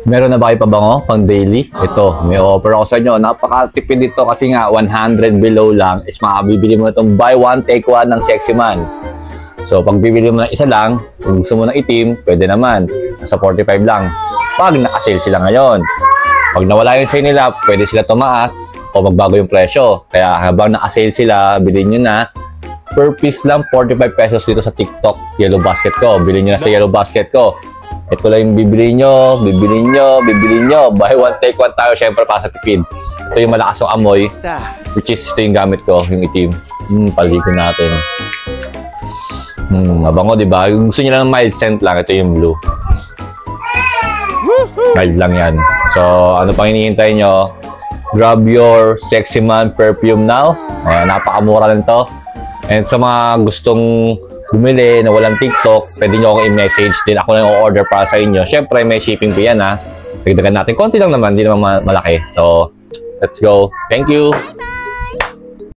Meron na ba kayo pabango pang daily? Ito, may offer ako sa inyo. Napakatipid dito kasi nga 100 below lang is makabibili mo na itong buy one take one ng Sexy Man. So pag bibili mo ng isa lang, kung gusto mo ng itim, pwede naman. Nasa 45 lang. Pag naka-sale sila ngayon. Pag nawala yung sale nila, pwede sila tumaas o magbago yung presyo. Kaya habang naka-sale sila, bilhin nyo na. Per piece lang, 45 pesos dito sa TikTok Yellow Basket ko. Bilhin nyo na sa Yellow Basket ko. Ito lang yung bibili nyo. Buy one, take one tayo, syempre para sa tipid. Ito yung malakas yung amoy, which is ito yung gamit ko, yung itim. Paligo natin. Mabango, diba? Kung gusto nyo lang ng mild scent lang, ito yung blue. Mild lang yan. So, ano pang hinihintay nyo? Grab your Sexy Man perfume now. Ayan, napakamura lang to. And sa mga gustong bumili na walang TikTok, pwede nyo akong i-message din. Ako lang i-order para sa inyo. Siyempre, may shipping fee yan, ha. Dagdagan natin. Konti lang naman, hindi naman malaki. So, let's go. Thank you.